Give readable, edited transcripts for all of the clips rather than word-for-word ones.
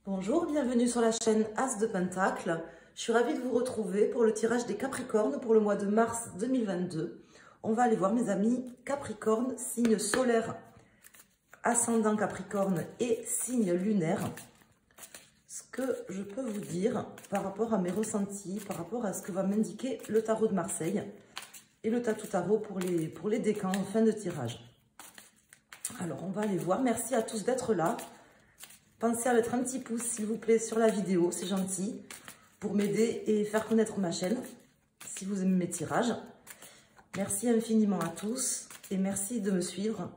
Bonjour, bienvenue sur la chaîne As de Pentacle. Je suis ravie de vous retrouver pour le tirage des Capricornes pour le mois de mars 2022. On va aller voir mes amis Capricorne, signe solaire, ascendant Capricorne et signe lunaire. Ce que je peux vous dire par rapport à mes ressentis, par rapport à ce que va m'indiquer le tarot de Marseille et le Tatou Tarot pour les décans en fin de tirage. Alors, on va aller voir. Merci à tous d'être là. Pensez à mettre un petit pouce, s'il vous plaît, sur la vidéo, c'est gentil, pour m'aider et faire connaître ma chaîne, si vous aimez mes tirages. Merci infiniment à tous et merci de me suivre.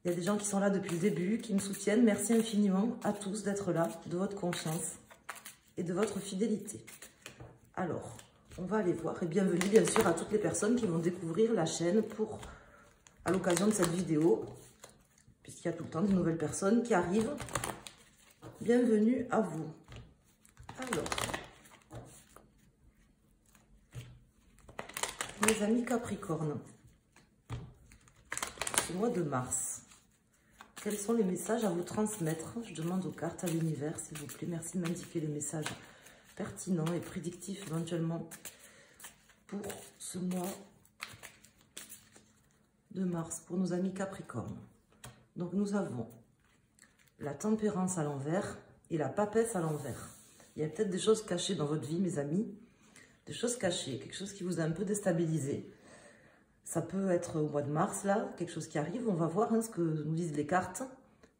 Il y a des gens qui sont là depuis le début, qui me soutiennent. Merci infiniment à tous d'être là, de votre confiance et de votre fidélité. Alors, on va aller voir et bienvenue bien sûr à toutes les personnes qui vont découvrir la chaîne à l'occasion de cette vidéo, puisqu'il y a tout le temps de nouvelles personnes qui arrivent. Bienvenue à vous. Alors, mes amis Capricorne, ce mois de mars, quels sont les messages à vous transmettre? Je demande aux cartes, à l'univers, s'il vous plaît. Merci de m'indiquer les messages pertinents et prédictifs éventuellement pour ce mois de mars, pour nos amis Capricorne. Donc nous avons la tempérance à l'envers et la papesse à l'envers. Il y a peut-être des choses cachées dans votre vie, mes amis. Des choses cachées, quelque chose qui vous a un peu déstabilisé. Ça peut être au mois de mars, là, quelque chose qui arrive. On va voir ce que nous disent les cartes.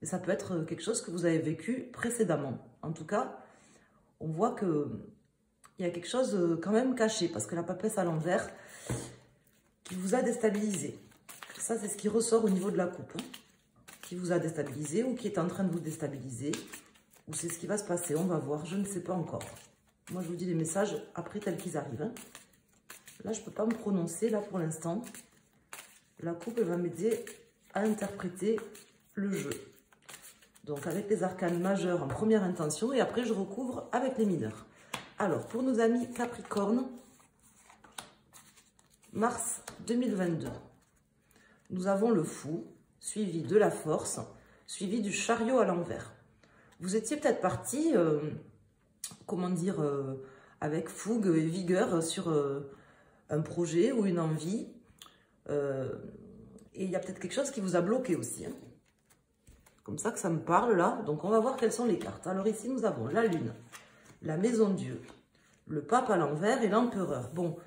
Mais ça peut être quelque chose que vous avez vécu précédemment. En tout cas, on voit qu'il y a quelque chose quand même caché. Parce que la papesse à l'envers qui vous a déstabilisé. Ça, c'est ce qui ressort au niveau de la coupe. Qui vous a déstabilisé ou qui est en train de vous déstabiliser, ou c'est ce qui va se passer, on va voir, je ne sais pas encore. Moi, je vous dis les messages après tels qu'ils arrivent. Là, je ne peux pas me prononcer, là, pour l'instant. La coupe, elle va m'aider à interpréter le jeu. Donc, avec les arcanes majeurs en première intention, et après, je recouvre avec les mineurs. Alors, pour nos amis Capricorne, mars 2022, nous avons le fou, suivi de la force, suivi du chariot à l'envers. Vous étiez peut-être parti, comment dire, avec fougue et vigueur sur un projet ou une envie. Et il y a peut-être quelque chose qui vous a bloqué aussi. Comme ça que ça me parle là. Donc on va voir quelles sont les cartes. Alors ici nous avons la lune, la maison Dieu, le pape à l'envers et l'empereur. Bon,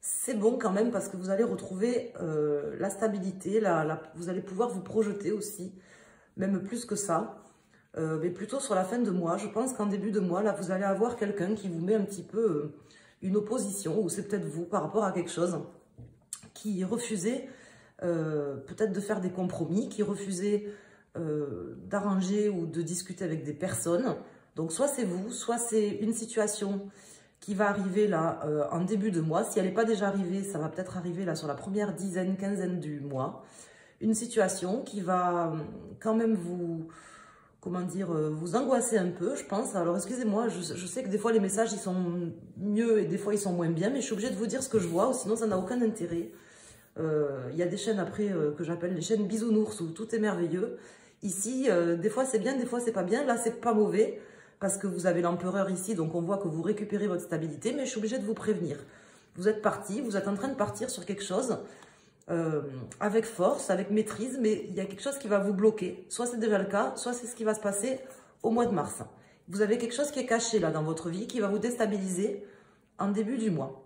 c'est bon quand même parce que vous allez retrouver la stabilité, vous allez pouvoir vous projeter aussi, même plus que ça, mais plutôt sur la fin de mois. Je pense qu'en début de mois, là, vous allez avoir quelqu'un qui vous met un petit peu une opposition, ou c'est peut-être vous par rapport à quelque chose, qui refusait peut-être de faire des compromis, qui refusait d'arranger ou de discuter avec des personnes. Donc soit c'est vous, soit c'est une situation qui va arriver là en début de mois. Si elle n'est pas déjà arrivée, ça va peut-être arriver là sur la première dizaine, quinzaine du mois. Une situation qui va quand même vous, comment dire, vous angoisser un peu, je pense. Alors excusez-moi, je sais que des fois les messages ils sont mieux et des fois ils sont moins bien, mais je suis obligée de vous dire ce que je vois, ou sinon ça n'a aucun intérêt. Il y a des chaînes après que j'appelle les chaînes bisounours où tout est merveilleux. Ici, des fois c'est bien, des fois c'est pas bien. Là c'est pas mauvais. Parce que vous avez l'empereur ici, donc on voit que vous récupérez votre stabilité, mais je suis obligée de vous prévenir. Vous êtes parti, vous êtes en train de partir sur quelque chose avec force, avec maîtrise, mais il y a quelque chose qui va vous bloquer. Soit c'est déjà le cas, soit c'est ce qui va se passer au mois de mars. Vous avez quelque chose qui est caché là dans votre vie, qui va vous déstabiliser en début du mois.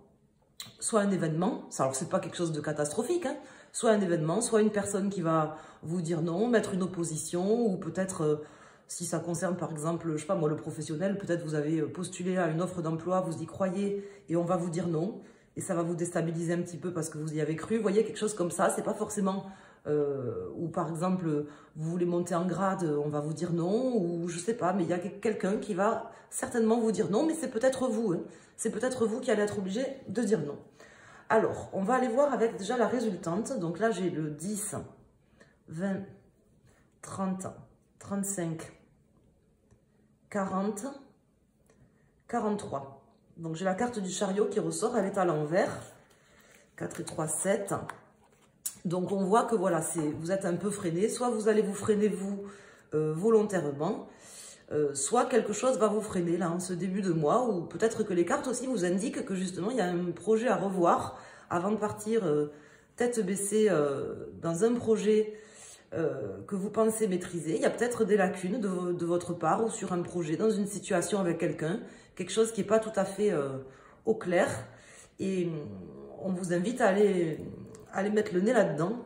Soit un événement, alors c'est pas quelque chose de catastrophique, soit un événement, soit une personne qui va vous dire non, mettre une opposition, ou peut-être... si ça concerne par exemple, je sais pas moi, le professionnel, peut-être vous avez postulé à une offre d'emploi, vous y croyez et on va vous dire non. Et ça va vous déstabiliser un petit peu parce que vous y avez cru. Vous voyez, quelque chose comme ça, c'est pas forcément... ou par exemple, vous voulez monter en grade, on va vous dire non. Ou je sais pas, mais il y a quelqu'un qui va certainement vous dire non. Mais c'est peut-être vous. C'est peut-être vous qui allez être obligé de dire non. Alors, on va aller voir avec déjà la résultante. Donc là, j'ai le 10, 20, 30... 35, 40, 43. Donc j'ai la carte du chariot qui ressort, elle est à l'envers. 4 et 3, 7. Donc on voit que voilà, vous êtes un peu freiné. Soit vous allez vous freiner vous volontairement, soit quelque chose va vous freiner là en ce début de mois, ou peut-être que les cartes aussi vous indiquent que justement il y a un projet à revoir avant de partir tête baissée dans un projet que vous pensez maîtriser. Il y a peut-être des lacunes de votre part ou sur un projet, dans une situation avec quelqu'un, quelque chose qui n'est pas tout à fait au clair. Et on vous invite à aller mettre le nez là-dedans.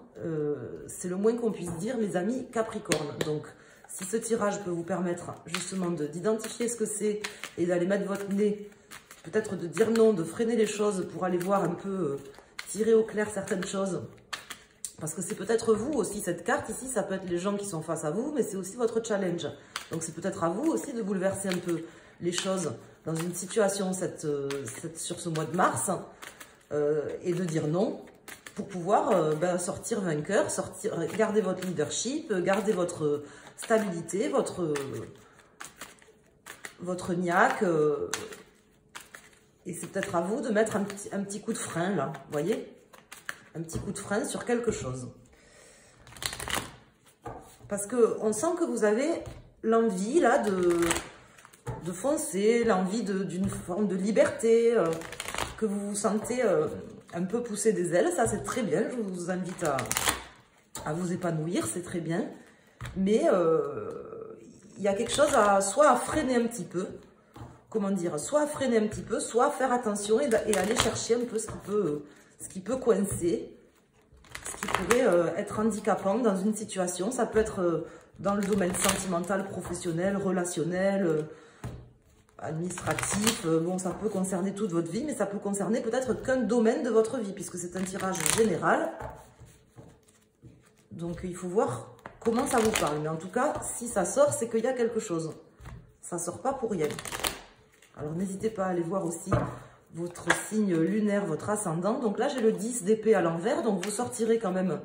C'est le moins qu'on puisse dire, mes amis Capricorne. Donc, si ce tirage peut vous permettre justement d'identifier ce que c'est et d'aller mettre votre nez, peut-être de dire non, de freiner les choses pour aller voir un peu, tirer au clair certaines choses. Parce que c'est peut-être vous aussi, cette carte ici, ça peut être les gens qui sont face à vous, mais c'est aussi votre challenge. Donc c'est peut-être à vous aussi de bouleverser un peu les choses dans une situation sur ce mois de mars et de dire non pour pouvoir sortir vainqueur, garder votre leadership, garder votre stabilité, votre niaque. Et c'est peut-être à vous de mettre un petit coup de frein là, vous voyez ? Un petit coup de frein sur quelque chose. Parce qu'on sent que vous avez l'envie là de foncer, l'envie d'une forme de liberté, que vous vous sentez un peu pousser des ailes. Ça, c'est très bien. Je vous invite à vous épanouir, c'est très bien. Mais il y a quelque chose soit à freiner un petit peu, comment dire, soit à freiner un petit peu, soit à faire attention et aller chercher un peu ce qui peut coincer, ce qui pourrait être handicapant dans une situation. Ça peut être dans le domaine sentimental, professionnel, relationnel, administratif. Bon, ça peut concerner toute votre vie, mais ça peut concerner peut-être qu'un domaine de votre vie, puisque c'est un tirage général. Donc, il faut voir comment ça vous parle. Mais en tout cas, si ça sort, c'est qu'il y a quelque chose. Ça ne sort pas pour rien. Alors, n'hésitez pas à aller voir aussi votre signe lunaire, votre ascendant. Donc là, j'ai le 10 d'épée à l'envers. Donc, vous sortirez quand même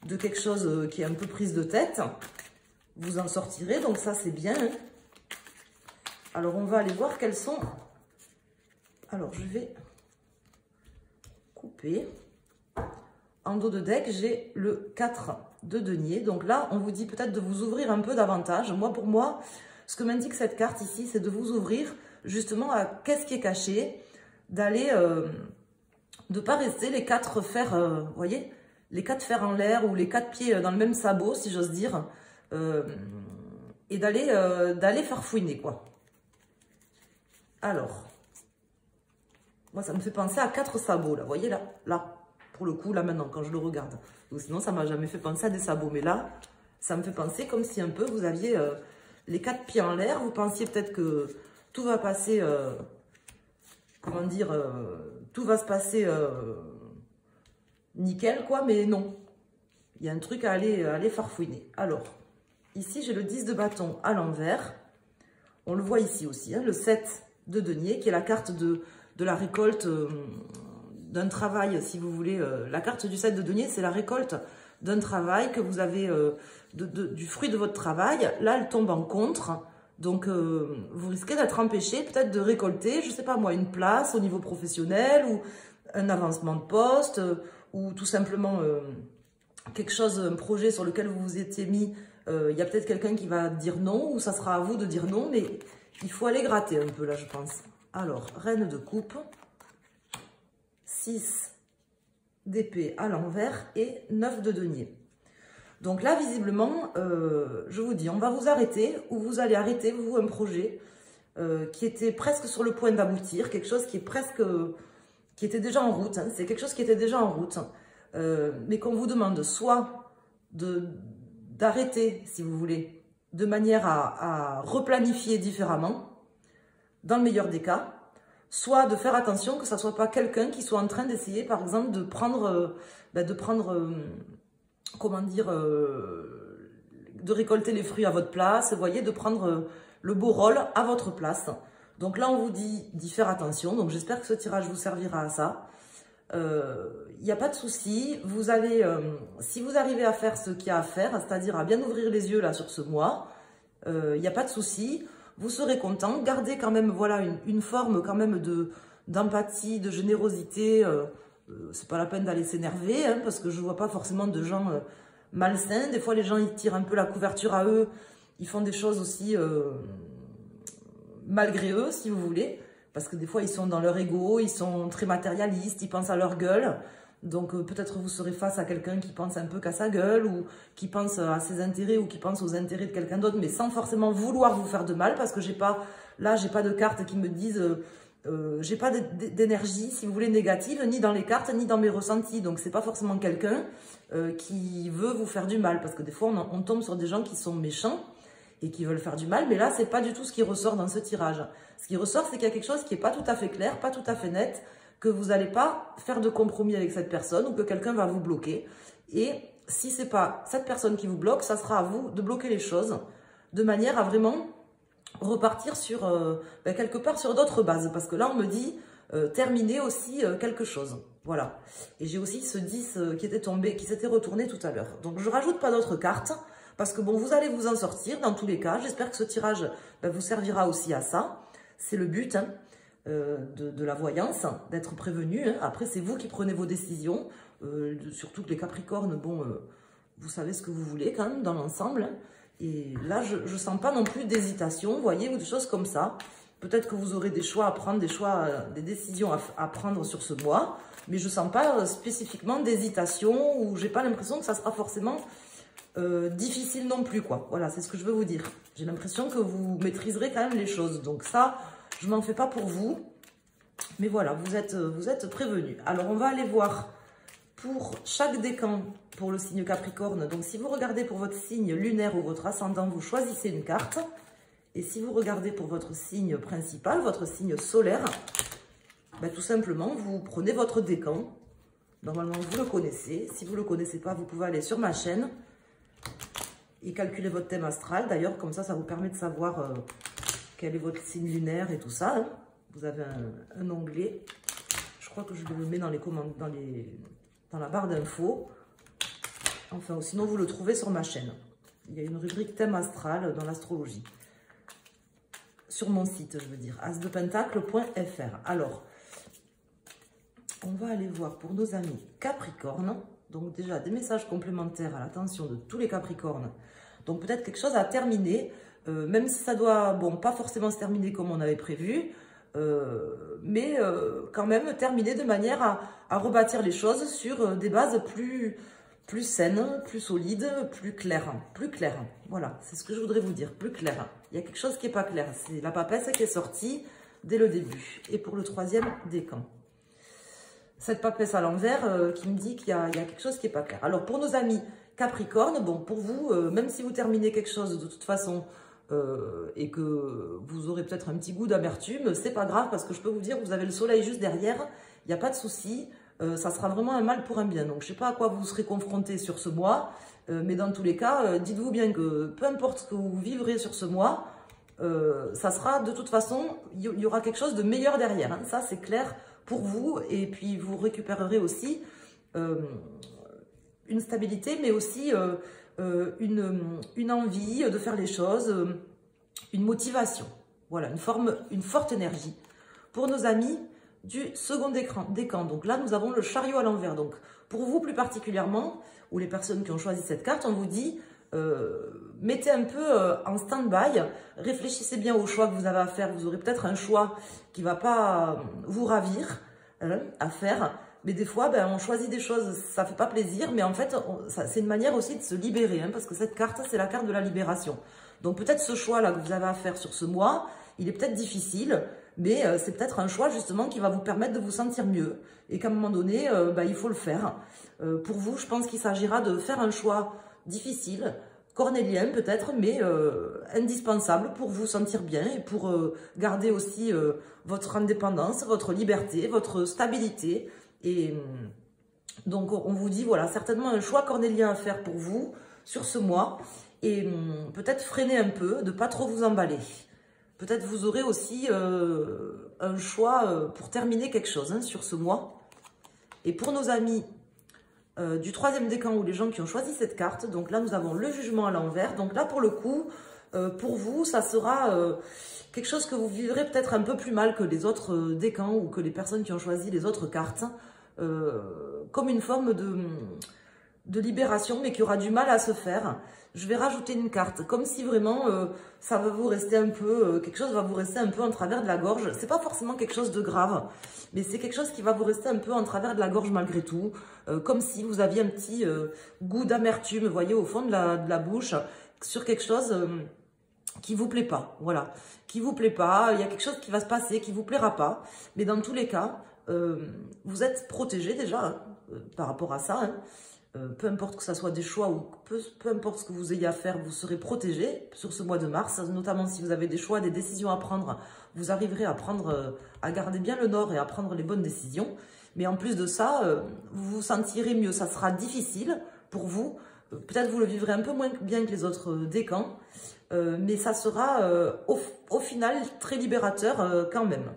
de quelque chose qui est un peu prise de tête. Vous en sortirez. Donc, ça, c'est bien. Alors, on va aller voir quels sont... Alors, je vais couper. En dos de deck, j'ai le 4 de denier. Donc là, on vous dit peut-être de vous ouvrir un peu davantage. Moi, pour moi, ce que m'indique cette carte ici, c'est de vous ouvrir justement à qu'est-ce qui est caché, d'aller, de ne pas rester les 4 fers, vous voyez, les 4 fers en l'air ou les 4 pieds dans le même sabot, si j'ose dire, et d'aller farfouiner, quoi. Alors, moi, ça me fait penser à 4 sabots, là, vous voyez, là, pour le coup, là, maintenant, quand je le regarde. Donc, sinon, ça m'a jamais fait penser à des sabots, mais là, ça me fait penser comme si un peu, vous aviez les 4 pieds en l'air, vous pensiez peut-être que tout va passer, comment dire, tout va se passer nickel, quoi, mais non. Il y a un truc à aller farfouiner. Alors, ici, j'ai le 10 de bâton à l'envers. On le voit ici aussi, hein, le 7 de denier, qui est la carte de la récolte d'un travail, si vous voulez. La carte du 7 de denier, c'est la récolte d'un travail que vous avez, du fruit de votre travail. Là, elle tombe en contre. Donc, vous risquez d'être empêché peut-être de récolter, je ne sais pas moi, une place au niveau professionnel ou un avancement de poste ou tout simplement quelque chose, un projet sur lequel vous vous étiez mis. Il y a peut-être quelqu'un qui va dire non ou ça sera à vous de dire non, mais il faut aller gratter un peu là, je pense. Alors, reine de coupe, 6 d'épée à l'envers et 9 de denier. Donc là, visiblement, je vous dis, on va vous arrêter, ou vous allez arrêter, vous, un projet qui était presque sur le point d'aboutir, quelque chose qui était déjà en route, hein, c'est quelque chose qui était déjà en route, mais qu'on vous demande soit d'arrêter, si vous voulez, de manière à replanifier différemment, dans le meilleur des cas, soit de faire attention que ça ne soit pas quelqu'un qui soit en train d'essayer, par exemple, de prendre comment dire, de récolter les fruits à votre place, vous voyez, de prendre le beau rôle à votre place. Donc là, on vous dit d'y faire attention. Donc j'espère que ce tirage vous servira à ça. Il n'y a pas de souci. Vous allez, si vous arrivez à faire ce qu'il y a à faire, c'est-à-dire à bien ouvrir les yeux là sur ce mois, il n'y a pas de souci. Vous serez content. Gardez quand même, voilà, une forme quand même d'empathie, de générosité. C'est pas la peine d'aller s'énerver, hein, parce que je vois pas forcément de gens malsains. Des fois, les gens, ils tirent un peu la couverture à eux ils font des choses aussi malgré eux, si vous voulez. Parce que des fois, ils sont dans leur ego, ils sont très matérialistes, ils pensent à leur gueule. Donc peut-être vous serez face à quelqu'un qui pense un peu qu'à sa gueule ou qui pense à ses intérêts ou qui pense aux intérêts de quelqu'un d'autre, mais sans forcément vouloir vous faire de mal, parce que j'ai pas de cartes qui me disent, j'ai pas d'énergie, si vous voulez, négative, ni dans les cartes, ni dans mes ressentis. Donc c'est pas forcément quelqu'un qui veut vous faire du mal, parce que des fois on tombe sur des gens qui sont méchants et qui veulent faire du mal, mais là c'est pas du tout ce qui ressort dans ce tirage. Ce qui ressort, c'est qu'il y a quelque chose qui est pas tout à fait clair, pas tout à fait net, que vous n'allez pas faire de compromis avec cette personne ou que quelqu'un va vous bloquer. Et si ce n'est pas cette personne qui vous bloque, ça sera à vous de bloquer les choses de manière à vraiment repartir sur quelque part sur d'autres bases. Parce que là, on me dit terminer aussi quelque chose. Voilà. Et j'ai aussi ce 10 qui était tombé, qui s'était retourné tout à l'heure. Donc, je ne rajoute pas d'autres cartes parce que bon, vous allez vous en sortir dans tous les cas. J'espère que ce tirage vous servira aussi à ça. C'est le but, hein. De la voyance, d'être prévenu. Hein. Après, c'est vous qui prenez vos décisions. Surtout que les Capricornes, bon, vous savez ce que vous voulez quand même dans l'ensemble. Hein. Et là, je ne sens pas non plus d'hésitation, vous voyez, ou des choses comme ça. Peut-être que vous aurez des choix à prendre, des décisions à prendre sur ce mois. Mais je ne sens pas spécifiquement d'hésitation ou j'ai pas l'impression que ça sera forcément difficile non plus, quoi. Voilà, c'est ce que je veux vous dire. J'ai l'impression que vous maîtriserez quand même les choses. Donc ça, je m'en fais pas pour vous. Mais voilà, vous êtes prévenus. Alors, on va aller voir pour chaque décan pour le signe Capricorne. Donc, si vous regardez pour votre signe lunaire ou votre ascendant, vous choisissez une carte. Et si vous regardez pour votre signe principal, votre signe solaire, tout simplement, vous prenez votre décan. Normalement, vous le connaissez. Si vous ne le connaissez pas, vous pouvez aller sur ma chaîne et calculer votre thème astral. D'ailleurs, comme ça vous permet de savoir quel est votre signe lunaire et tout ça. Hein. Vous avez un onglet. Je crois que je le mets dans les commandes, dans la barre d'infos. Enfin, sinon, vous le trouvez sur ma chaîne. Il y a une rubrique thème astral dans l'astrologie. Sur mon site, je veux dire, asdepentacle.fr. Alors, on va aller voir pour nos amis Capricornes. Donc déjà, des messages complémentaires à l'attention de tous les Capricornes. Donc peut-être quelque chose à terminer, même si ça doit, bon, pas forcément se terminer comme on avait prévu, mais quand même terminer de manière à rebâtir les choses sur des bases plus saines, plus solides, plus claires. Plus claires. Voilà, c'est ce que je voudrais vous dire, plus clair. Il y a quelque chose qui n'est pas clair. C'est la papesse qui est sortie dès le début. Et pour le troisième décan. Cette papesse à l'envers qui me dit qu'il y a quelque chose qui n'est pas clair. Alors, pour nos amis Capricorne, bon, pour vous, même si vous terminez quelque chose de toute façon et que vous aurez peut-être un petit goût d'amertume, c'est pas grave parce que je peux vous dire, vous avez le soleil juste derrière, il n'y a pas de souci, ça sera vraiment un mal pour un bien. Donc, je ne sais pas à quoi vous serez confrontés sur ce mois, mais dans tous les cas, dites-vous bien que peu importe ce que vous vivrez sur ce mois, ça sera de toute façon, il y aura quelque chose de meilleur derrière. Hein. Ça, c'est clair pour vous, et puis vous récupérerez aussi une stabilité, mais aussi une envie de faire les choses, une motivation, voilà, une forte énergie. Pour nos amis du second décan, donc là nous avons le chariot à l'envers, donc pour vous plus particulièrement, ou les personnes qui ont choisi cette carte, on vous dit mettez un peu en stand-by, réfléchissez bien au choix que vous avez à faire. Vous aurez peut-être un choix qui ne va pas vous ravir à faire, mais des fois on choisit des choses, ça ne fait pas plaisir, mais en fait c'est une manière aussi de se libérer, hein, parce que cette carte, c'est la carte de la libération. Donc peut-être ce choix-là que vous avez à faire sur ce mois, il est peut-être difficile, mais c'est peut-être un choix justement qui va vous permettre de vous sentir mieux, et qu'à un moment donné, il faut le faire. Pour vous, je pense qu'il s'agira de faire un choix difficile, cornélien peut-être, mais indispensable pour vous sentir bien et pour garder aussi votre indépendance, votre liberté, votre stabilité. Et donc on vous dit, voilà, certainement un choix cornélien à faire pour vous sur ce mois, et peut-être freiner un peu, de ne pas trop vous emballer. Peut-être vous aurez aussi un choix pour terminer quelque chose hein, sur ce mois. Et pour nos amis du troisième décan, ou les gens qui ont choisi cette carte, donc là nous avons le jugement à l'envers. Donc là pour le coup, pour vous, ça sera quelque chose que vous vivrez peut-être un peu plus mal que les autres décans ou que les personnes qui ont choisi les autres cartes, comme une forme de libération, mais qui aura du mal à se faire. Je vais rajouter une carte, comme si vraiment ça va vous rester un peu, quelque chose va vous rester un peu en travers de la gorge. C'est pas forcément quelque chose de grave, mais c'est quelque chose qui va vous rester un peu en travers de la gorge malgré tout, comme si vous aviez un petit goût d'amertume, vous voyez, au fond de la bouche, sur quelque chose qui vous plaît pas, voilà, qui vous plaît pas. Il y a quelque chose qui va se passer, qui vous plaira pas, mais dans tous les cas, vous êtes protégé déjà hein, par rapport à ça. Hein. Peu importe que ça soit des choix ou peu importe ce que vous ayez à faire, vous serez protégé sur ce mois de mars, notamment si vous avez des choix, des décisions à prendre, vous arriverez à garder bien le nord et à prendre les bonnes décisions. Mais en plus de ça, vous vous sentirez mieux. Ça sera difficile pour vous. Peut-être vous le vivrez un peu moins bien que les autres décans, mais ça sera au final très libérateur quand même.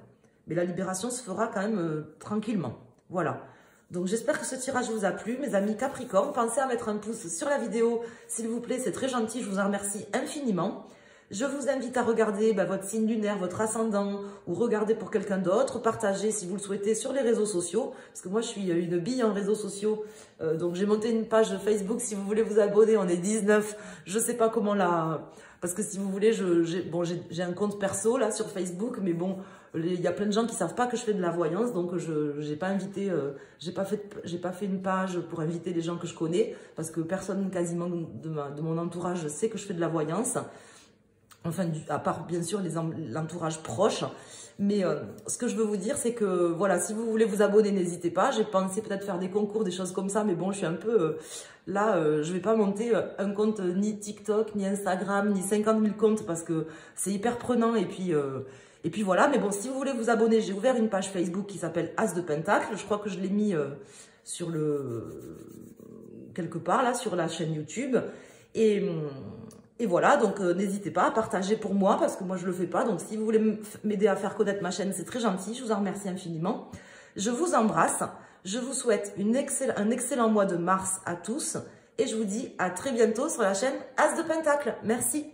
Mais la libération se fera quand même tranquillement. Voilà. Donc j'espère que ce tirage vous a plu, mes amis Capricorne. Pensez à mettre un pouce sur la vidéo, s'il vous plaît, c'est très gentil, je vous en remercie infiniment. Je vous invite à regarder votre signe lunaire, votre ascendant, ou regarder pour quelqu'un d'autre. Partagez si vous le souhaitez sur les réseaux sociaux, parce que moi je suis une bille en réseaux sociaux. Donc j'ai monté une page Facebook, si vous voulez vous abonner, on est 19. Je sais pas comment la... Parce que si vous voulez, j'ai un compte perso là sur Facebook, mais bon, il y a plein de gens qui savent pas que je fais de la voyance, donc j'ai pas invité, j'ai pas fait une page pour inviter les gens que je connais, parce que personne quasiment de mon entourage sait que je fais de la voyance. Enfin, à part bien sûr l'entourage proche. Mais ce que je veux vous dire, c'est que voilà, si vous voulez vous abonner, n'hésitez pas. J'ai pensé peut-être faire des concours, des choses comme ça, mais bon, je suis un peu... je vais pas monter un compte ni TikTok, ni Instagram, ni 50 000 comptes, parce que c'est hyper prenant. Et puis voilà, mais bon, si vous voulez vous abonner, j'ai ouvert une page Facebook qui s'appelle As de Pentacle. Je crois que je l'ai mis sur quelque part, là, sur la chaîne YouTube. Et voilà, donc n'hésitez pas à partager pour moi, parce que moi je le fais pas. Donc si vous voulez m'aider à faire connaître ma chaîne, c'est très gentil, je vous en remercie infiniment. Je vous embrasse, je vous souhaite un excellent mois de mars à tous, et je vous dis à très bientôt sur la chaîne As de Pentacle. Merci.